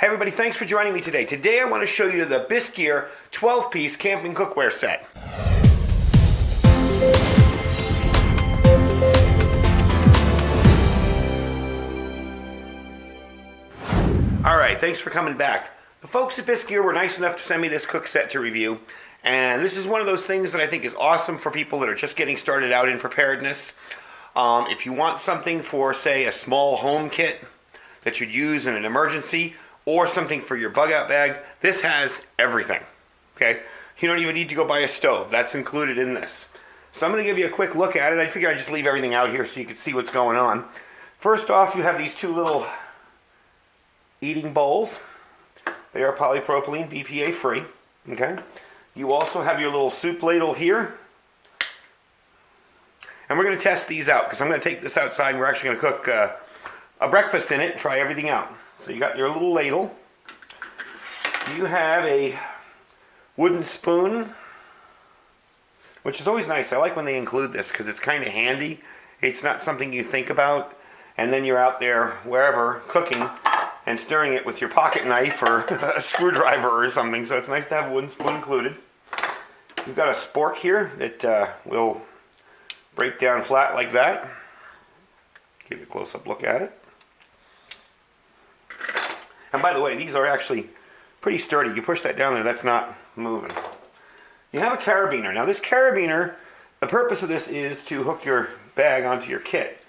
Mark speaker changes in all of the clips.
Speaker 1: Hey everybody, thanks for joining me today. Today I want to show you the Bisgear 12-piece camping cookware set. Alright, thanks for coming back. The folks at Bisgear were nice enough to send me this cook set to review. And this is one of those things that I think is awesome for people that are just getting started out in preparedness. If you want something for, say, a small home kit that you'd use in an emergency, or something for your bug out bag, this has everything, okay? You don't even need to go buy a stove. That's included in this. So I'm going to give you a quick look at it. I figure I'd just leave everything out here so you can see what's going on. First off, you have these two little eating bowls. They are polypropylene, BPA free, okay? You also have your little soup ladle here. And we're going to test these out because I'm going to take this outside and we're actually going to cook a breakfast in it and try everything out. So you got your little ladle. You have a wooden spoon, which is always nice. I like when they include this because it's kind of handy. It's not something you think about, and then you're out there wherever cooking and stirring it with your pocket knife or a screwdriver or something. So it's nice to have a wooden spoon included. You've got a spork here that will break down flat like that. Give you a close-up look at it. And by the way, these are actually pretty sturdy. You push that down there, that's not moving. You have a carabiner. Now this carabiner, the purpose of this is to hook your bag onto your kit.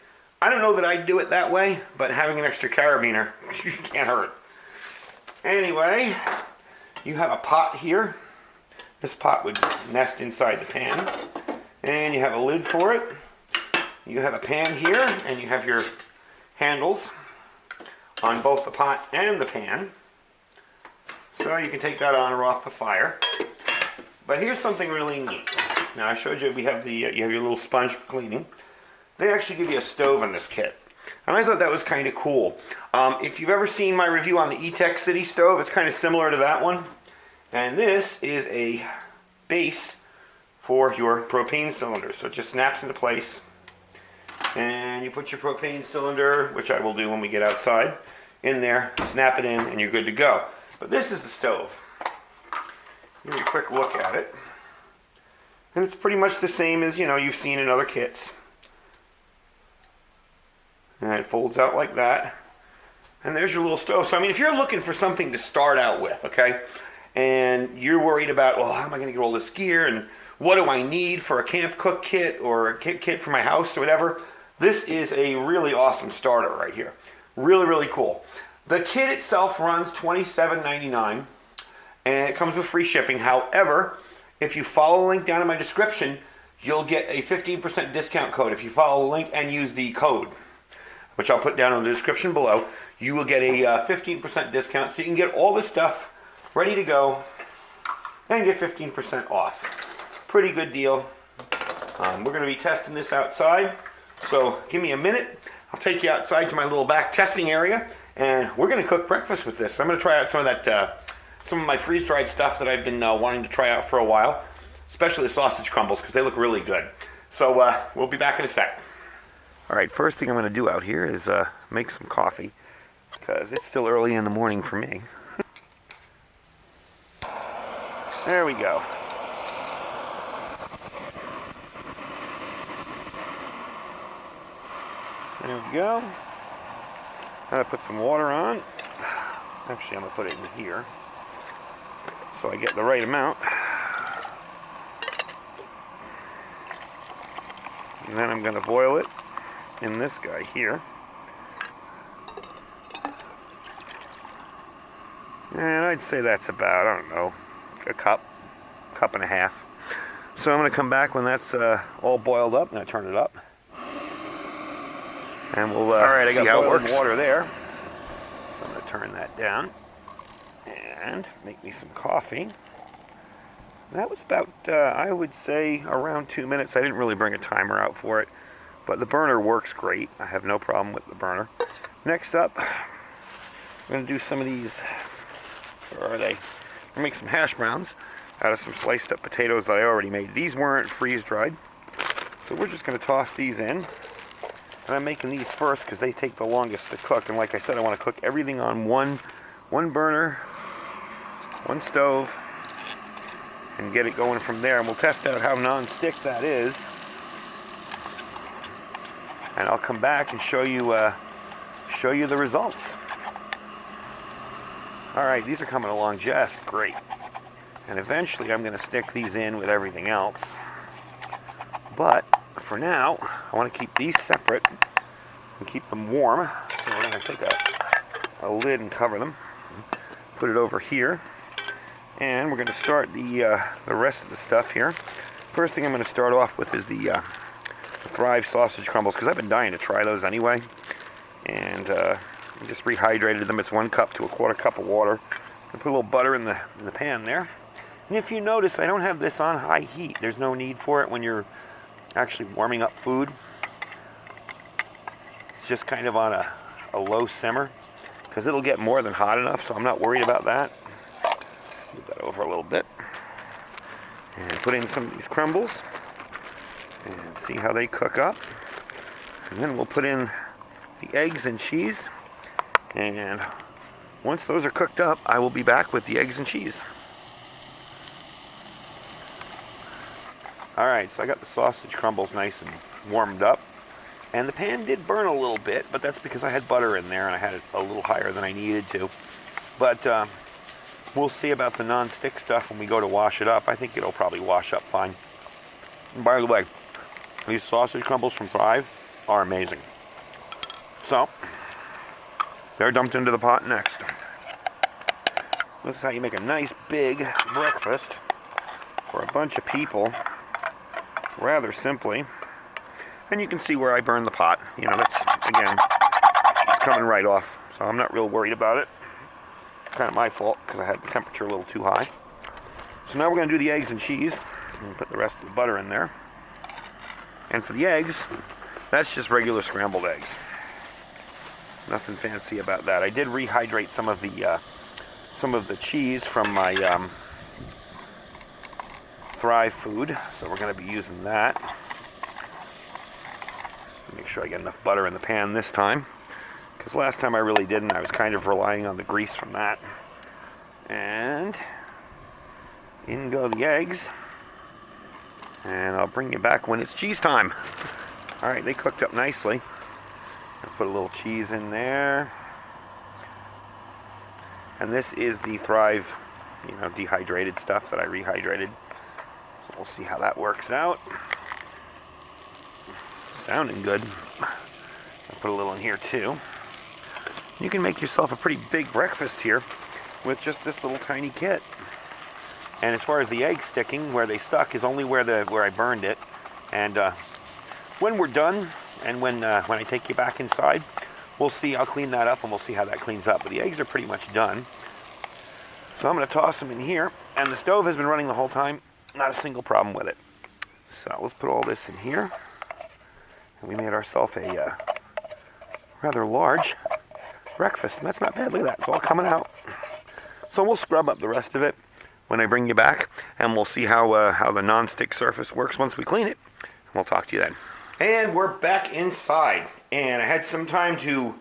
Speaker 1: I don't know that I'd do it that way, but having an extra carabiner can't hurt. Anyway, you have a pot here. This pot would nest inside the pan. And you have a lid for it. You have a pan here, and you have your handles on both the pot and the pan. So you can take that on or off the fire. But here's something really neat. Now I showed you we have the you have your little sponge for cleaning. They actually give you a stove in this kit. And I thought that was kind of cool. If you've ever seen my review on the E-Tech City stove, it's kind of similar to that one. And this is a base for your propane cylinder. So it just snaps into place. And you put your propane cylinder, which I will do when we get outside, in there, snap it in, and you're good to go. But this is the stove. Give you a quick look at it. And it's pretty much the same as, you've seen in other kits. And it folds out like that. And there's your little stove. So, if you're looking for something to start out with, okay, and you're worried about, well, how am I going to get all this gear, and what do I need for a camp cook kit or a kit for my house or whatever, this is a really awesome starter right here. Really, really cool. The kit itself runs $27.99 and it comes with free shipping. However, if you follow the link down in my description, you'll get a 15% discount code. If you follow the link and use the code, which I'll put down in the description below, you will get a 15% discount, so you can get all this stuff ready to go and get 15% off. Pretty good deal. We're going to be testing this outside, so give me a minute. I'll take you outside to my little back testing area, and we're going to cook breakfast with this. I'm going to try out some of my freeze-dried stuff that I've been wanting to try out for a while, especially the sausage crumbles because they look really good. So we'll be back in a sec. All right, first thing I'm going to do out here is make some coffee because it's still early in the morning for me. There we go. There we go. I'm going to put some water on. Actually, I'm going to put it in here so I get the right amount. And then I'm going to boil it in this guy here. And I'd say that's about, I don't know, a cup and a half. So I'm going to come back when that's all boiled up, and I turn it up. And we'll all right, I got boiling water there. So I'm going to turn that down and make me some coffee. That was about, I would say, around 2 minutes. I didn't really bring a timer out for it, but the burner works great. I have no problem with the burner. Next up, I'm going to do some of these, where are they? I'm going to make some hash browns out of some sliced up potatoes that I already made. These weren't freeze dried, so we're just going to toss these in. And I'm making these first because they take the longest to cook. And like I said, I want to cook everything on one one burner, one stove, and get it going from there. And we'll test out how non-stick that is. And I'll come back and show you the results. All right, these are coming along just great. And eventually I'm going to stick these in with everything else. But for now, I want to keep these separate and keep them warm. So we're going to take a lid and cover them. Put it over here. And we're going to start the rest of the stuff here. First thing I'm going to start off with is the Thrive sausage crumbles, because I've been dying to try those anyway. And I just rehydrated them. It's 1 cup to 1/4 cup of water. I put a little butter in the pan there. And if you notice, I don't have this on high heat. There's no need for it when you're actually warming up food. It's just kind of on a low simmer, because it'll get more than hot enough, so I'm not worried about that. Move that over a little bit. And put in some of these crumbles and see how they cook up. And then we'll put in the eggs and cheese. And once those are cooked up, I will be back with the eggs and cheese. Alright, so I got the sausage crumbles nice and warmed up. And the pan did burn a little bit, but that's because I had butter in there and I had it a little higher than I needed to. But we'll see about the non-stick stuff when we go to wash it up. I think it'll probably wash up fine. And by the way, these sausage crumbles from Thrive are amazing. So, they're dumped into the pot next. This is how you make a nice big breakfast for a bunch of people, rather simply. And you can see where I burned the pot. You know, that's, again, it's coming right off, so I'm not real worried about it. It's kind of my fault, because I had the temperature a little too high. So now we're going to do the eggs and cheese. And put the rest of the butter in there. And for the eggs, that's just regular scrambled eggs. Nothing fancy about that. I did rehydrate some of the cheese from my Thrive food, so we're going to be using that. Make sure I get enough butter in the pan this time, because last time I really didn't. I was kind of relying on the grease from that. And in go the eggs. And I'll bring you back when it's cheese time. Alright, they cooked up nicely. I'll put a little cheese in there. And this is the Thrive, dehydrated stuff that I rehydrated. So we'll see how that works out. Sounding good. I'll put a little in here too. You can make yourself a pretty big breakfast here with just this little tiny kit. And as far as the eggs sticking, where they stuck is only where I burned it. And when we're done, and when I take you back inside, we'll see. I'll clean that up, and we'll see how that cleans up. But the eggs are pretty much done. So I'm going to toss them in here. And the stove has been running the whole time. Not a single problem with it. So let's put all this in here. And we made ourselves a rather large breakfast. And that's not bad. Look at that. It's all coming out. So we'll scrub up the rest of it when I bring you back, and we'll see how the non-stick surface works once we clean it. And we'll talk to you then. And we're back inside, and I had some time to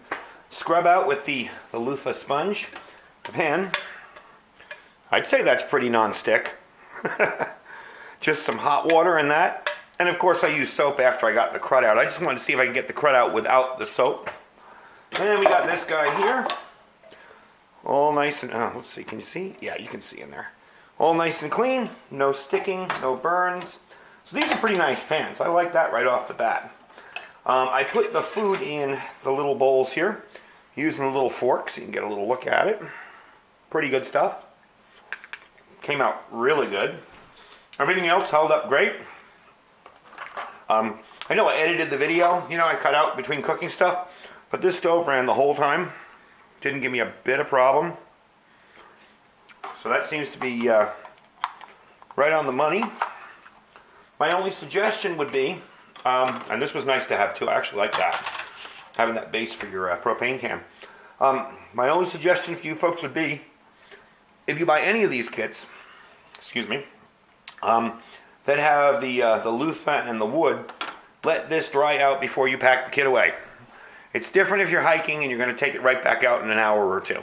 Speaker 1: scrub out with the loofah sponge. The pan, I'd say that's pretty non-stick. Just some hot water in that, and of course I used soap after I got the crud out. I just wanted to see if I could get the crud out without the soap. And we got this guy here, all nice and, let's see, can you see? Yeah, you can see in there. All nice and clean, no sticking, no burns. So these are pretty nice pans. I like that right off the bat. I put the food in the little bowls here, using a little fork so you can get a little look at it. Pretty good stuff. Came out really good. Everything else held up great. I know I edited the video, I cut out between cooking stuff, but this stove ran the whole time. Didn't give me a bit of problem. So that seems to be right on the money. My only suggestion would be, and this was nice to have too, I actually like that, having that base for your propane can. My only suggestion for you folks would be, if you buy any of these kits, that have the loofah and the wood, let this dry out before you pack the kit away. It's different if you're hiking and you're going to take it right back out in an hour or two.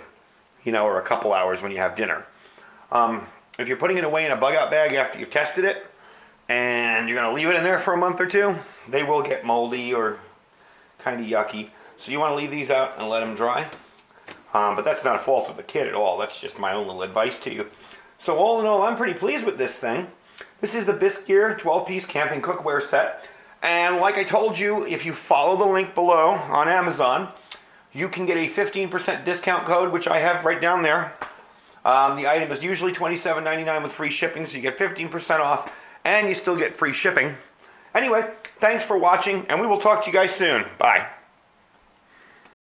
Speaker 1: you know, or a couple hours when you have dinner. If you're putting it away in a bug out bag after you've tested it, and you're going to leave it in there for a month or two, they will get moldy or kind of yucky. So you want to leave these out and let them dry. But that's not a fault of the kit at all. That's just my own little advice to you. So all in all, I'm pretty pleased with this thing. This is the Bisgear 12-piece camping cookware set. And like I told you, if you follow the link below on Amazon, you can get a 15% discount code, which I have right down there. The item is usually $27.99 with free shipping, so you get 15% off, and you still get free shipping. Anyway, thanks for watching, and we will talk to you guys soon. Bye.